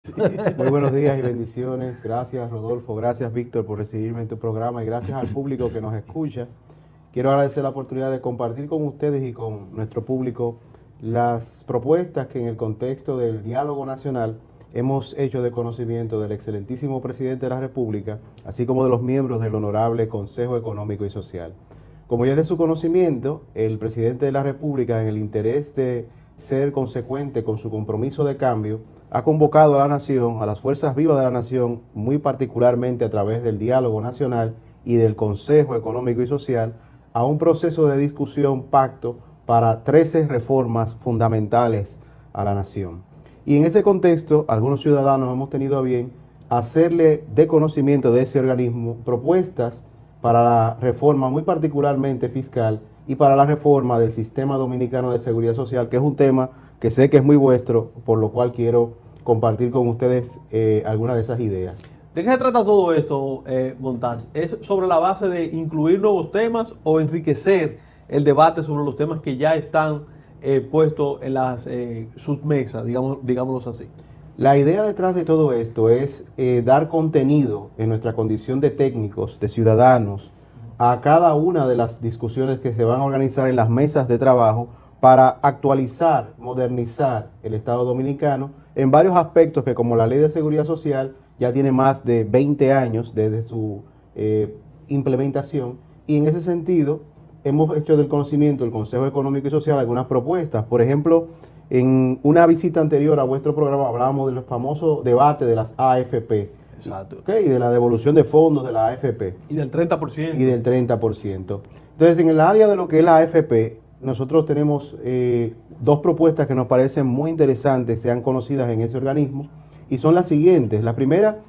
Sí. Muy buenos días y bendiciones. Gracias, Rodolfo. Gracias, Víctor, por recibirme en tu programa y gracias al público que nos escucha. Quiero agradecer la oportunidad de compartir con ustedes y con nuestro público las propuestas que en el contexto del diálogo nacional hemos hecho de conocimiento del excelentísimo presidente de la República, así como de los miembros del Honorable Consejo Económico y Social. Como ya es de su conocimiento, el presidente de la República, en el interés de ser consecuente con su compromiso de cambio, ha convocado a la nación, a las fuerzas vivas de la nación, muy particularmente a través del diálogo nacional y del Consejo Económico y Social, a un proceso de discusión, pacto, para 13 reformas fundamentales a la nación. Y en ese contexto, algunos ciudadanos hemos tenido a bien hacerle de conocimiento de ese organismo propuestas para la reforma muy particularmente fiscal y para la reforma del sistema dominicano de seguridad social, que es un tema que sé que es muy vuestro, por lo cual quiero compartir con ustedes algunas de esas ideas. ¿De qué se trata todo esto, Montaz? ¿Es sobre la base de incluir nuevos temas o enriquecer el debate sobre los temas que ya están puestos en las sus mesas, digámoslo así? La idea detrás de todo esto es dar contenido en nuestra condición de técnicos, de ciudadanos, a cada una de las discusiones que se van a organizar en las mesas de trabajo para actualizar, modernizar el Estado Dominicano en varios aspectos que, como la Ley de Seguridad Social ya tiene más de 20 años desde su implementación, y en ese sentido hemos hecho del conocimiento del Consejo Económico y Social algunas propuestas. Por ejemplo, en una visita anterior a vuestro programa hablábamos del famoso debate de las AFP. Exacto. ¿Okay? Y de la devolución de fondos de la AFP. Y del 30%. Y del 30%. Entonces, en el área de lo que es la AFP, nosotros tenemos dos propuestas que nos parecen muy interesantes, sean conocidas en ese organismo, y son las siguientes. La primera,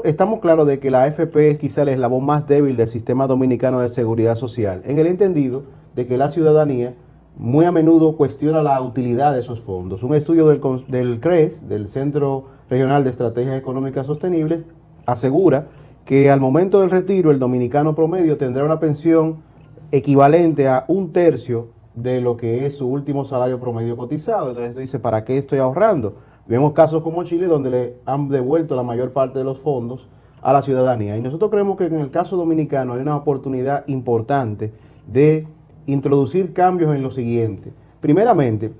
estamos claros de que la AFP es quizá el eslabón más débil del sistema dominicano de seguridad social, en el entendido de que la ciudadanía muy a menudo cuestiona la utilidad de esos fondos. Un estudio del CRES, del Centro Regional de Estrategias Económicas Sostenibles, asegura que al momento del retiro el dominicano promedio tendrá una pensión equivalente a 1/3 de lo que es su último salario promedio cotizado. Entonces dice, ¿para qué estoy ahorrando? Vemos casos como Chile donde le han devuelto la mayor parte de los fondos a la ciudadanía. Y nosotros creemos que en el caso dominicano hay una oportunidad importante de introducir cambios en lo siguiente. Primeramente,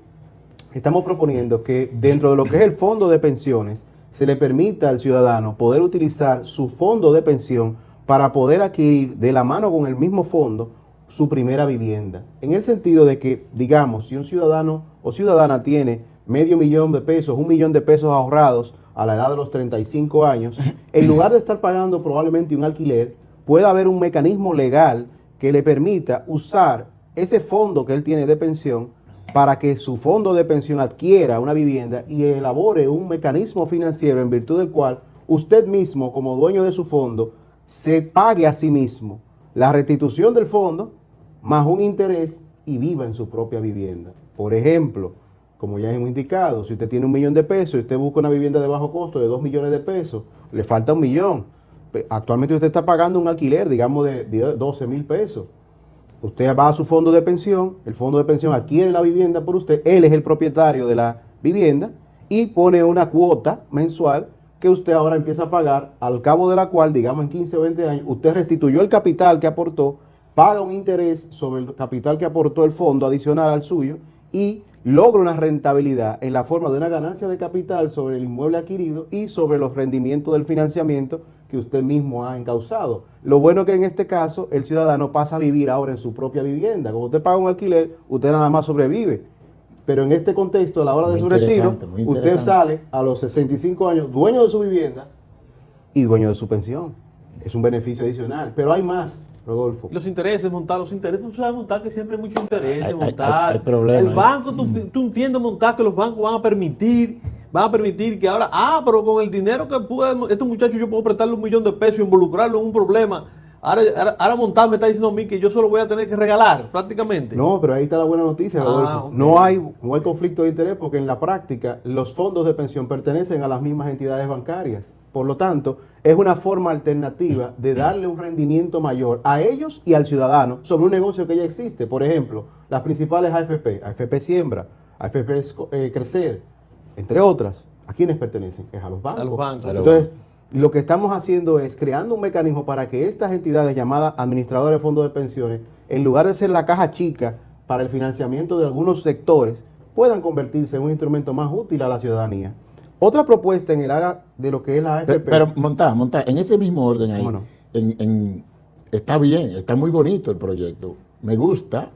estamos proponiendo que dentro de lo que es el fondo de pensiones se le permita al ciudadano poder utilizar su fondo de pensión para poder adquirir de la mano con el mismo fondo su primera vivienda. En el sentido de que, digamos, si un ciudadano o ciudadana tiene $500,000, $1,000,000 ahorrados a la edad de los 35 años, en lugar de estar pagando probablemente un alquiler, puede haber un mecanismo legal que le permita usar ese fondo que él tiene de pensión para que su fondo de pensión adquiera una vivienda y elabore un mecanismo financiero en virtud del cual usted mismo, como dueño de su fondo, se pague a sí mismo la restitución del fondo más un interés y viva en su propia vivienda. Por ejemplo, como ya hemos indicado, si usted tiene $1,000,000 y usted busca una vivienda de bajo costo de $2,000,000, le falta $1,000,000. Actualmente usted está pagando un alquiler, digamos, de $12,000. Usted va a su fondo de pensión, el fondo de pensión adquiere la vivienda por usted, él es el propietario de la vivienda y pone una cuota mensual que usted ahora empieza a pagar, al cabo de la cual, digamos en 15 o 20 años, usted restituyó el capital que aportó, paga un interés sobre el capital que aportó el fondo adicional al suyo y logra una rentabilidad en la forma de una ganancia de capital sobre el inmueble adquirido y sobre los rendimientos del financiamiento que usted mismo ha encauzado. Lo bueno es que en este caso el ciudadano pasa a vivir ahora en su propia vivienda. Como usted paga un alquiler, usted nada más sobrevive. Pero en este contexto, a la hora de su retiro, usted sale a los 65 años dueño de su vivienda y dueño de su pensión. Es un beneficio adicional. Pero hay más, Rodolfo. Los intereses, Montar, los intereses, tú sabes, Montar, que siempre hay mucho interés, Montar. Hay problemas. El banco, tú entiendes, Montar, que los bancos van a permitir que ahora, pero con el dinero que puede, este muchacho yo puedo prestarle $1,000,000 y involucrarlo en un problema. Ahora Montar me está diciendo a mí que yo solo voy a tener que regalar, prácticamente. No, pero ahí está la buena noticia, Rodolfo. Okay. No hay conflicto de interés porque en la práctica los fondos de pensión pertenecen a las mismas entidades bancarias. Por lo tanto, es una forma alternativa de darle un rendimiento mayor a ellos y al ciudadano sobre un negocio que ya existe. Por ejemplo, las principales AFP, AFP Siembra, AFP Crecer, entre otras. ¿A quiénes pertenecen? Es a los bancos. A los bancos. Entonces, lo que estamos haciendo es creando un mecanismo para que estas entidades llamadas administradores de fondos de pensiones, en lugar de ser la caja chica para el financiamiento de algunos sectores, puedan convertirse en un instrumento más útil a la ciudadanía. Otra propuesta en el área de lo que es la AFP. Pero montar, en ese mismo orden ahí, ¿Cómo no? está bien, está muy bonito el proyecto. Me gusta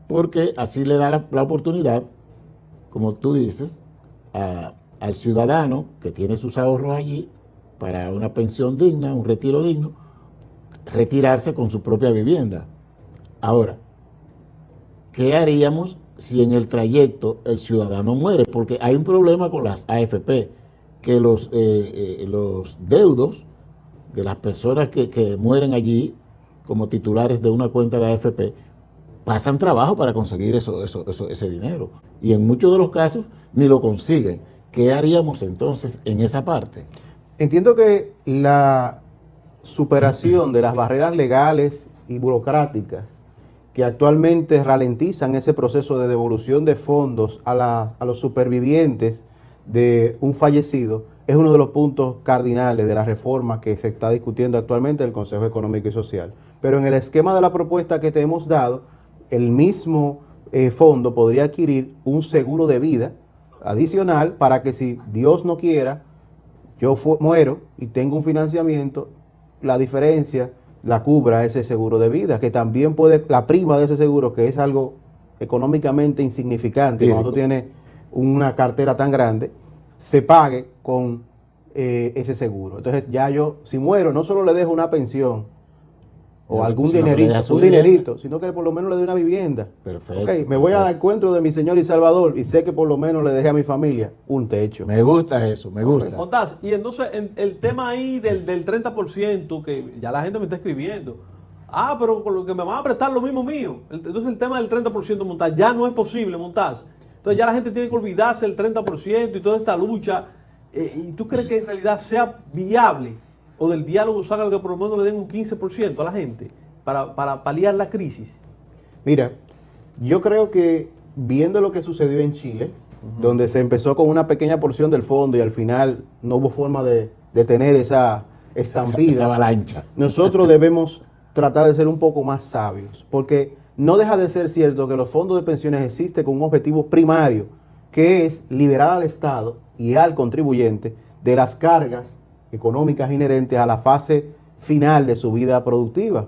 porque así le da la oportunidad, como tú dices, al ciudadano que tiene sus ahorros allí para una pensión digna, un retiro digno, retirarse con su propia vivienda. Ahora, ¿qué haríamos si en el trayecto el ciudadano muere? Porque hay un problema con las AFP, que los deudos de las personas que mueren allí como titulares de una cuenta de AFP pasan trabajo para conseguir ese dinero. Y en muchos de los casos ni lo consiguen. ¿Qué haríamos entonces en esa parte? Entiendo que la superación de las barreras legales y burocráticas que actualmente ralentizan ese proceso de devolución de fondos a los supervivientes de un fallecido es uno de los puntos cardinales de la reforma que se está discutiendo actualmente en el Consejo Económico y Social. Pero en el esquema de la propuesta que te hemos dado, el mismo fondo podría adquirir un seguro de vida adicional para que si Dios no quiera, yo muero y tengo un financiamiento, la diferencia la cubra ese seguro de vida, que también puede, la prima de ese seguro, que es algo económicamente insignificante, cuando tú tienes una cartera tan grande, se pague con ese seguro. Entonces ya yo, si muero, no solo le dejo una pensión o algún dinerito, sino que por lo menos le dé una vivienda. Perfecto. Okay, me voy al encuentro de mi Señor y Salvador y sé que por lo menos le dejé a mi familia un techo. Me gusta eso, me gusta. Montaz, y entonces el tema ahí del 30%, que ya la gente me está escribiendo. Pero con lo que me van a prestar lo mismo mío. Entonces el tema del 30%, Montaz, ya no es posible, Montaz. Entonces ya la gente tiene que olvidarse del 30% y toda esta lucha. ¿Y tú crees que en realidad sea viable o del diálogo salga que por lo menos le den un 15% a la gente para paliar la crisis? Mira, yo creo que viendo lo que sucedió en Chile, donde se empezó con una pequeña porción del fondo y al final no hubo forma de tener esa estampida, esa avalancha. Nosotros debemos tratar de ser un poco más sabios, porque no deja de ser cierto que los fondos de pensiones existen con un objetivo primario, que es liberar al Estado y al contribuyente de las cargas económicas inherentes a la fase final de su vida productiva.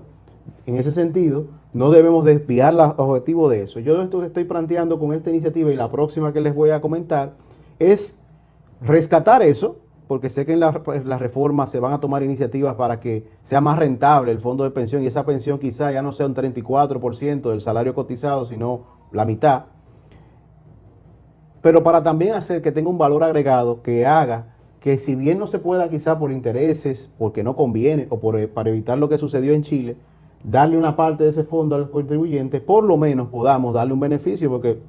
En ese sentido, no debemos desviar los objetivos de eso. Yo esto que estoy planteando con esta iniciativa y la próxima que les voy a comentar es rescatar eso, porque sé que en la reforma se van a tomar iniciativas para que sea más rentable el fondo de pensión y esa pensión quizá ya no sea un 34% del salario cotizado, sino la mitad. Pero para también hacer que tenga un valor agregado que haga que si bien no se pueda quizá por intereses, porque no conviene o para evitar lo que sucedió en Chile, darle una parte de ese fondo al contribuyente, por lo menos podamos darle un beneficio, porque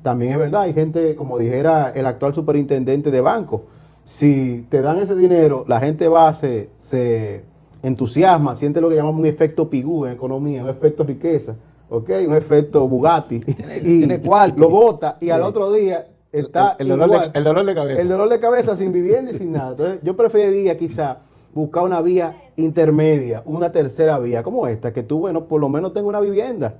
también es verdad, hay gente, como dijera el actual superintendente de banco, si te dan ese dinero, la gente va, se entusiasma, siente lo que llamamos un efecto pigú en economía, un efecto riqueza, ¿okay? Un efecto Bugatti, tiene cuarto. lo bota y al otro día está el dolor de cabeza. El dolor de cabeza sin vivienda y sin nada. Entonces, yo preferiría quizá buscar una vía intermedia, una tercera vía como esta, que tú, bueno, por lo menos tengas una vivienda,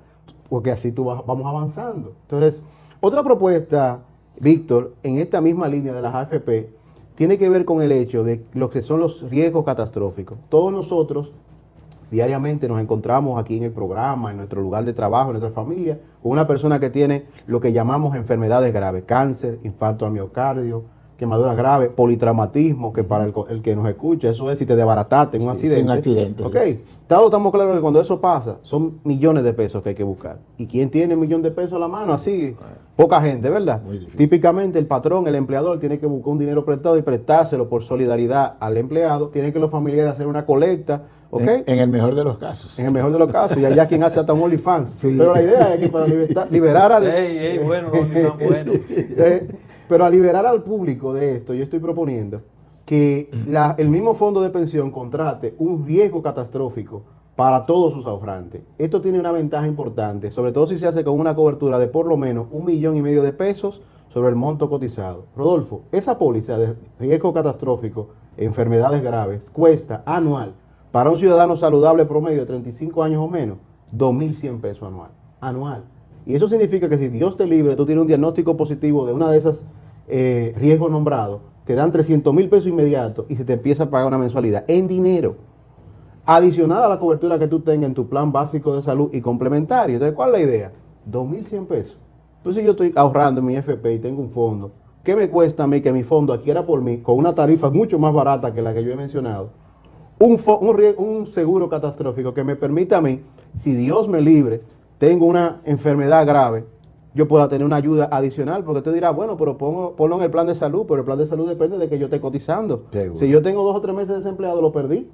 porque así vamos avanzando. Entonces, otra propuesta, Víctor, en esta misma línea de las AFP, tiene que ver con el hecho de lo que son los riesgos catastróficos. Todos nosotros diariamente nos encontramos aquí en el programa, en nuestro lugar de trabajo, en nuestra familia, con una persona que tiene lo que llamamos enfermedades graves, cáncer, infarto al miocardio, quemaduras graves, politraumatismo, que para el que nos escucha, eso es si te desbarataste en un accidente. Sí, un accidente. Ok, todos estamos claros que cuando eso pasa, son millones de pesos que hay que buscar. ¿Y quién tiene 1 millón de pesos a la mano? Así, poca gente, ¿verdad? Muy difícil. Típicamente el patrón, el empleador, tiene que buscar un dinero prestado y prestárselo por solidaridad al empleado. Tienen que los familiares hacer una colecta, ¿ok? En el mejor de los casos. En el mejor de los casos, y allá quien hace hasta un OnlyFans. Sí. Pero la idea es que para liberar al... Bueno, no, bueno. Pero a liberar al público de esto, yo estoy proponiendo que el mismo fondo de pensión contrate un riesgo catastrófico para todos sus ahorrantes. Esto tiene una ventaja importante, sobre todo si se hace con una cobertura de por lo menos 1,5 millones de pesos sobre el monto cotizado. Rodolfo, esa póliza de riesgo catastrófico, enfermedades graves, cuesta anual para un ciudadano saludable promedio de 35 años o menos, 2.100 pesos anual. Anual. Y eso significa que si Dios te libre, tú tienes un diagnóstico positivo de una de esas riesgos nombrados, te dan 300.000 pesos inmediatos y se te empieza a pagar una mensualidad en dinero. Adicional a la cobertura que tú tengas en tu plan básico de salud y complementario. Entonces, ¿cuál es la idea? 2.100 pesos. Entonces yo estoy ahorrando en mi FP y tengo un fondo. ¿Qué me cuesta a mí que mi fondo adquiera por mí, con una tarifa mucho más barata que la que yo he mencionado, un seguro catastrófico que me permita a mí, si Dios me libre, tengo una enfermedad grave, yo pueda tener una ayuda adicional? Porque usted dirá, bueno, pero ponlo en el plan de salud, pero el plan de salud depende de que yo esté cotizando. Seguro. Si yo tengo 2 o 3 meses desempleado, lo perdí.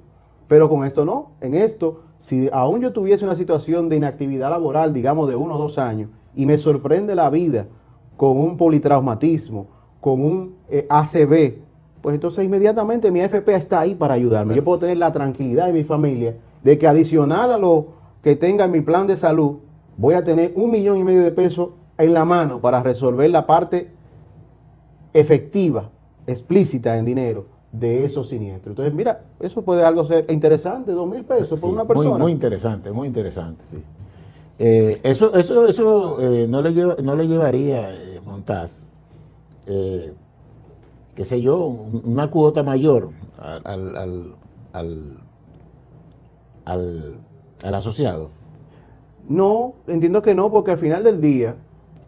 Pero con esto no. En esto, si aún yo tuviese una situación de inactividad laboral, digamos de 1 o 2 años, y me sorprende la vida con un politraumatismo, con un ACV, pues entonces inmediatamente mi AFP está ahí para ayudarme. Yo puedo tener la tranquilidad de mi familia de que adicional a lo que tenga en mi plan de salud, voy a tener 1,5 millones de pesos en la mano para resolver la parte efectiva, explícita en dinero de esos siniestros. Entonces, mira, eso puede algo ser interesante, 2,000 pesos por Sí, una persona. muy interesante, sí. Eso no le llevaría, Montaz, qué sé yo, una cuota mayor al asociado. No, entiendo que no, porque al final del día,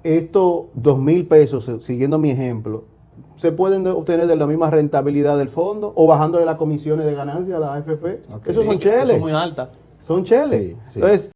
estos 2,000 pesos, siguiendo mi ejemplo, se pueden obtener de la misma rentabilidad del fondo o bajándole las comisiones de ganancia a la AFP. Ok. Esos son Sí, cheles. Eso es muy alta. Son cheles. Sí, sí. Entonces,